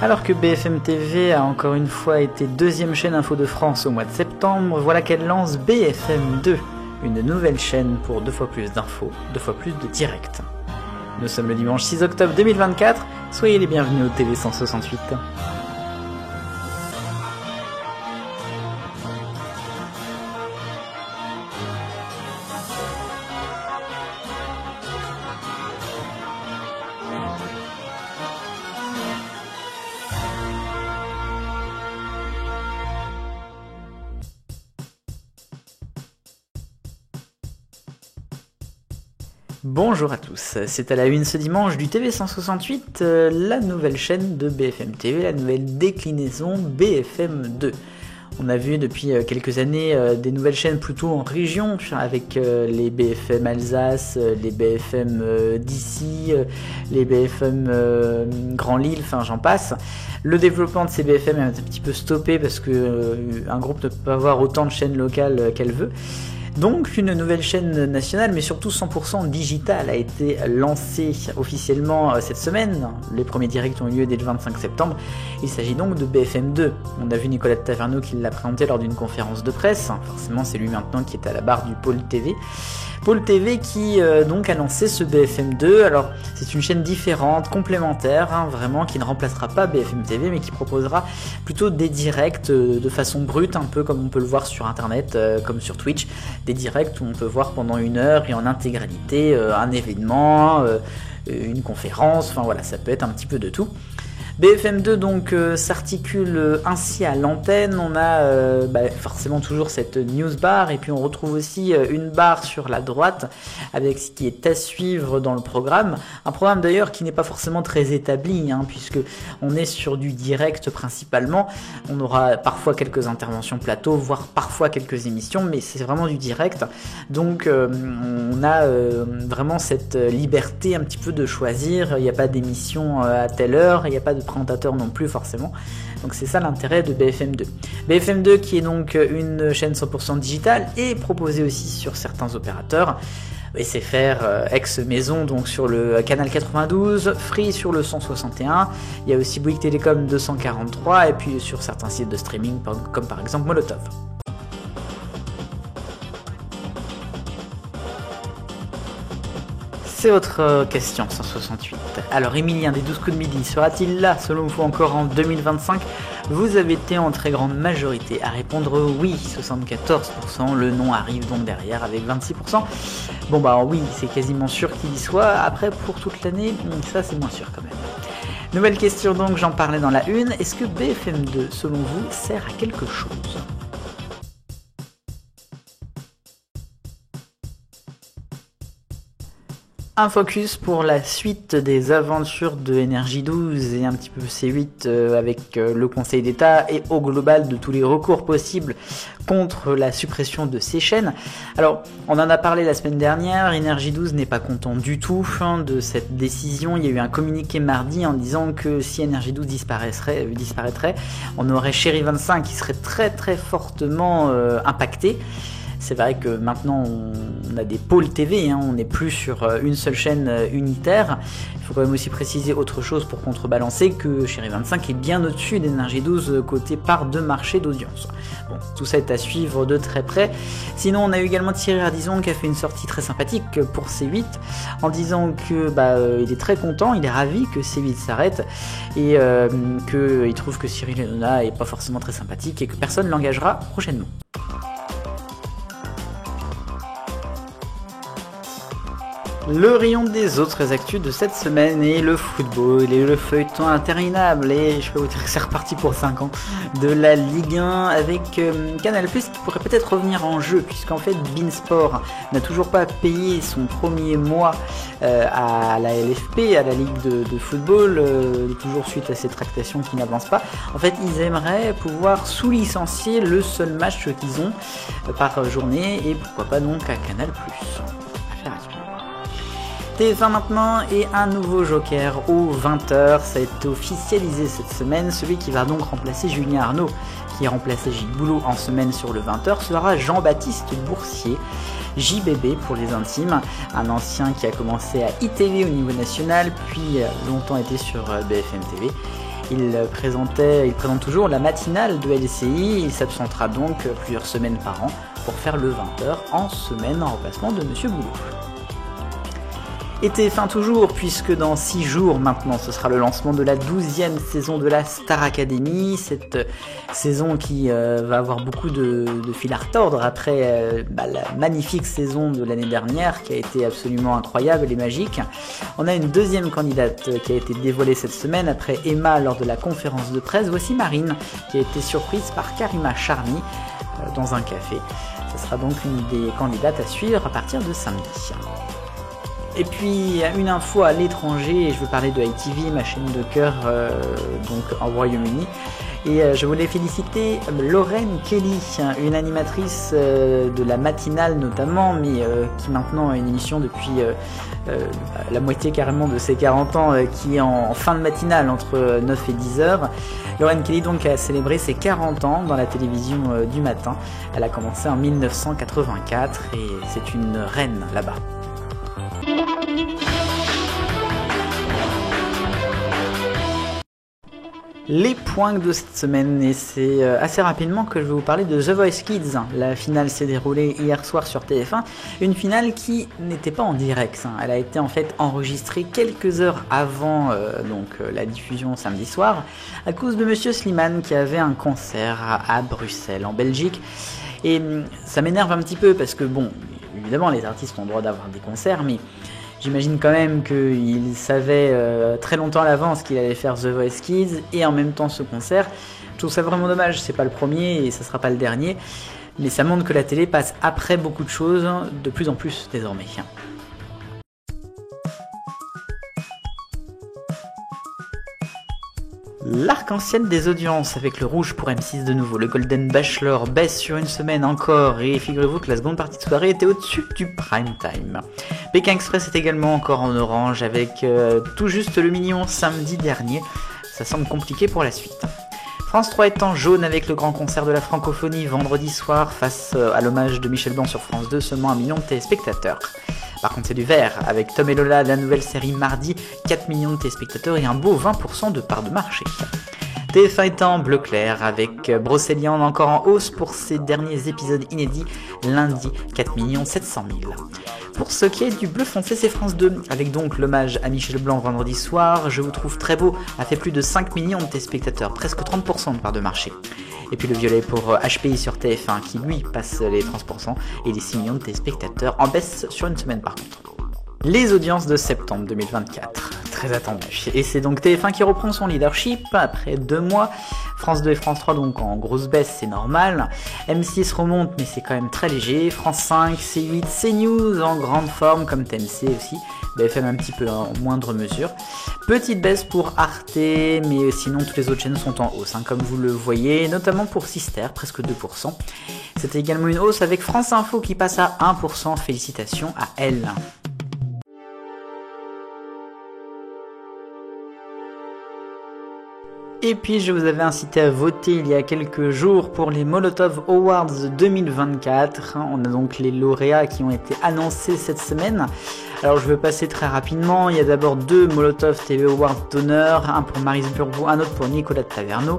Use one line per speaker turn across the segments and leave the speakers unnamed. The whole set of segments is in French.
Alors que BFM TV a encore une fois été deuxième chaîne info de France au mois de septembre, voilà qu'elle lance BFM 2, une nouvelle chaîne pour 2 fois plus d'infos, 2 fois plus de direct. Nous sommes le dimanche 6 octobre 2024, soyez les bienvenus au TV 168. Bonjour à tous, c'est à la une ce dimanche du TV 168, la nouvelle chaîne de BFM TV, la nouvelle déclinaison BFM 2. On a vu depuis quelques années des nouvelles chaînes plutôt en région, avec les BFM Alsace, les BFM d'ici, les BFM Grand Lille, enfin j'en passe. Le développement de ces BFM est un petit peu stoppé parce que un groupe ne peut pas avoir autant de chaînes locales qu'elle veut. Donc une nouvelle chaîne nationale, mais surtout 100% digitale, a été lancée officiellement cette semaine. Les premiers directs ont eu lieu dès le 25 septembre. Il s'agit donc de BFM 2. On a vu Nicolas de Taverneau qui l'a présenté lors d'une conférence de presse. Forcément, c'est lui maintenant qui est à la barre du pôle TV. Pôle TV qui donc a lancé ce BFM 2. Alors c'est une chaîne différente, complémentaire, vraiment, qui ne remplacera pas BFM TV, mais qui proposera plutôt des directs de façon brute, un peu comme on peut le voir sur internet, comme sur Twitch, des directs où on peut voir pendant 1 heure et en intégralité un événement, une conférence, enfin voilà, ça peut être un petit peu de tout. BFM 2 donc s'articule ainsi à l'antenne. On a forcément toujours cette news bar, et puis on retrouve aussi une barre sur la droite avec ce qui est à suivre dans le programme. Un programme d'ailleurs qui n'est pas forcément très établi, puisque on est sur du direct principalement. On aura parfois quelques interventions plateau, voire parfois quelques émissions, mais c'est vraiment du direct. Donc on a vraiment cette liberté un petit peu de choisir. Il n'y a pas d'émission à telle heure, il n'y a pas de présentateur non plus forcément, donc c'est ça l'intérêt de BFM 2. BFM 2 qui est donc une chaîne 100% digitale et proposée aussi sur certains opérateurs, SFR ex-maison donc sur le canal 92, Free sur le 161, il y a aussi Bouygues Télécom 243 et puis sur certains sites de streaming comme par exemple Molotov. C'est votre question 168. Alors Emilien des 12 coups de midi sera-t-il là selon vous encore en 2025? Vous avez été en très grande majorité à répondre oui, 74%, le non arrive donc derrière avec 26%. Bon oui, c'est quasiment sûr qu'il y soit, après pour toute l'année, ça c'est moins sûr quand même. Nouvelle question donc, j'en parlais dans la une, est-ce que BFM 2 selon vous sert à quelque chose? Un focus pour la suite des aventures de Énergie 12 et un petit peu C8 avec le Conseil d'État et au global de tous les recours possibles contre la suppression de ces chaînes. Alors, on en a parlé la semaine dernière, Énergie 12 n'est pas content du tout de cette décision. Il y a eu un communiqué mardi en disant que si Énergie 12 disparaîtrait, on aurait Chéri 25 qui serait très très fortement impacté. C'est vrai que maintenant on a des pôles TV, on n'est plus sur une seule chaîne unitaire. Il faut quand même aussi préciser autre chose pour contrebalancer, que Chéri 25 est bien au-dessus d'Énergie 12 côté part de marché d'audience. Bon, tout ça est à suivre de très près. Sinon on a eu également Thierry Ardisson qui a fait une sortie très sympathique pour C8 en disant que il est très content, il est ravi que C8 s'arrête et qu'il trouve que Cyril Hanouna est pas forcément très sympathique et que personne l'engagera prochainement. Le rayon des autres actus de cette semaine est le football et le feuilleton interminable, et je peux vous dire que c'est reparti pour 5 ans de la Ligue 1 avec Canal+, qui pourrait peut-être revenir en jeu, puisqu'en fait beIN Sport n'a toujours pas payé son premier mois à la LFP, à la Ligue de football, toujours suite à ces tractations qui n'avancent pas. En fait, ils aimeraient pouvoir sous-licencier le seul match qu'ils ont par journée, et pourquoi pas donc à Canal+. TF1 maintenant, et un nouveau joker aux 20h, ça a été officialisé cette semaine. Celui qui va donc remplacer Julien Arnaud, qui a remplacé Gilles Boulot en semaine sur le 20h, sera Jean-Baptiste Boursier, JBB pour les intimes, un ancien qui a commencé à ITV au niveau national, puis longtemps été sur BFM TV. Il présente toujours la matinale de LCI. Il s'absentera donc plusieurs semaines par an pour faire le 20h en semaine en remplacement de Monsieur Boulot. Et TF1 toujours, puisque dans 6 jours maintenant, ce sera le lancement de la 12e saison de la Star Academy, cette saison qui va avoir beaucoup de fil à retordre après la magnifique saison de l'année dernière, qui a été absolument incroyable et magique. On a une deuxième candidate qui a été dévoilée cette semaine, après Emma lors de la conférence de presse. Voici Marine, qui a été surprise par Karima Charny dans un café. Ce sera donc une des candidates à suivre à partir de samedi. Et puis une info à l'étranger, je veux parler de ITV, ma chaîne de cœur donc en Royaume-Uni. Et je voulais féliciter Lauren Kelly, une animatrice de la matinale notamment, mais qui maintenant a une émission depuis la moitié carrément de ses 40 ans, qui est en fin de matinale entre 9 et 10 heures. Lauren Kelly donc a célébré ses 40 ans dans la télévision du matin. Elle a commencé en 1984 et c'est une reine là-bas. Les points de cette semaine, et c'est assez rapidement que je vais vous parler de The Voice Kids. La finale s'est déroulée hier soir sur TF1, une finale qui n'était pas en direct. Elle a été en fait enregistrée quelques heures avant la diffusion samedi soir, à cause de Monsieur Slimane qui avait un concert à Bruxelles, en Belgique. Et ça m'énerve un petit peu parce que bon, évidemment les artistes ont le droit d'avoir des concerts, mais j'imagine quand même qu'il savait très longtemps à l'avance qu'il allait faire The Voice Kids et en même temps ce concert. Je trouve ça vraiment dommage, c'est pas le premier et ça sera pas le dernier, mais ça montre que la télé passe après beaucoup de choses, de plus en plus désormais. L'arc-en-ciel des audiences avec le rouge pour M6 de nouveau. Le Golden Bachelor baisse sur une semaine encore et figurez-vous que la seconde partie de soirée était au-dessus du prime time. Pékin Express est également encore en orange avec tout juste le million samedi dernier. Ça semble compliqué pour la suite. France 3 est en jaune avec le grand concert de la francophonie vendredi soir face à l'hommage de Michel Blanc sur France 2, seulement 1 million de téléspectateurs. Par contre c'est du vert, avec Tom et Lola, la nouvelle série mardi, 4 millions de téléspectateurs et un beau 20% de part de marché. TF1 est en bleu clair, avec Brocéliande encore en hausse pour ses derniers épisodes inédits, lundi, 4 700 000. Pour ce qui est du bleu foncé, c'est France 2, avec donc l'hommage à Michel Blanc vendredi soir, Je vous trouve très beau, a fait plus de 5 millions de téléspectateurs, presque 30% de part de marché. Et puis le violet pour HPI sur TF1 qui lui passe les 30% et les 6 millions de téléspectateurs en baisse sur une semaine par contre. Les audiences de septembre 2024, très attendues. Et c'est donc TF1 qui reprend son leadership après 2 mois. France 2 et France 3 donc en grosse baisse, c'est normal. M6 remonte mais c'est quand même très léger. France 5, C8, CNews en grande forme comme TMC aussi. BFM un petit peu en moindre mesure. Petite baisse pour Arte, mais sinon toutes les autres chaînes sont en hausse, comme vous le voyez, notamment pour Sister, presque 2%. C'était également une hausse avec France Info qui passe à 1%, félicitations à elle. Et puis je vous avais incité à voter il y a quelques jours pour les Molotov Awards 2024. On a donc les lauréats qui ont été annoncés cette semaine. Alors je vais passer très rapidement. Il y a d'abord 2 Molotov TV Awards d'honneur, un pour Maryse Burbeau, un autre pour Nicolas de Taverneau.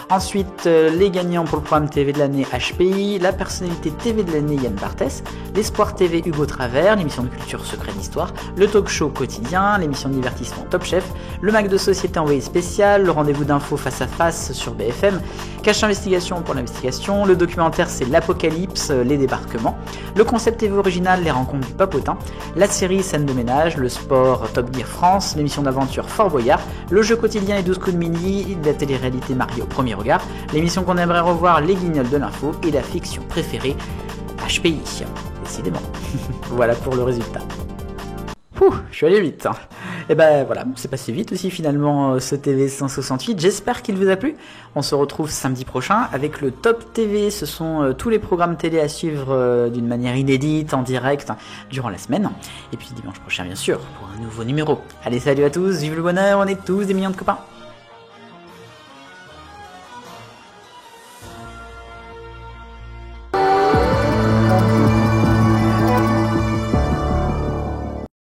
Ensuite, les gagnants pour le programme TV de l'année HPI, la personnalité TV de l'année Yann Barthès, l'Espoir TV Hugo Travers, l'émission de culture Secret d'Histoire, le talk show quotidien, l'émission de divertissement Top Chef, le Mac de société envoyé spécial, le rendez-vous d'infos face à face sur BFM, Cache Investigation pour l'investigation, le documentaire c'est l'Apocalypse, les débarquements, le concept TV original, les rencontres du Papotin, la série Scène de ménage, le sport Top Gear France, l'émission d'aventure Fort Boyard, le jeu quotidien et 12 coups de mini, la télé-réalité Mario au premier regard, l'émission qu'on aimerait revoir, les guignols de l'info et la fiction préférée HPI. Décidément. Voilà pour le résultat. Je suis allé vite. Et ben voilà, c'est passé vite aussi finalement ce TV 168. J'espère qu'il vous a plu. On se retrouve samedi prochain avec le Top TV. Ce sont tous les programmes télé à suivre d'une manière inédite, en direct, durant la semaine. Et puis dimanche prochain bien sûr, pour un nouveau numéro. Allez, salut à tous, vive le bonheur, on est tous des millions de copains.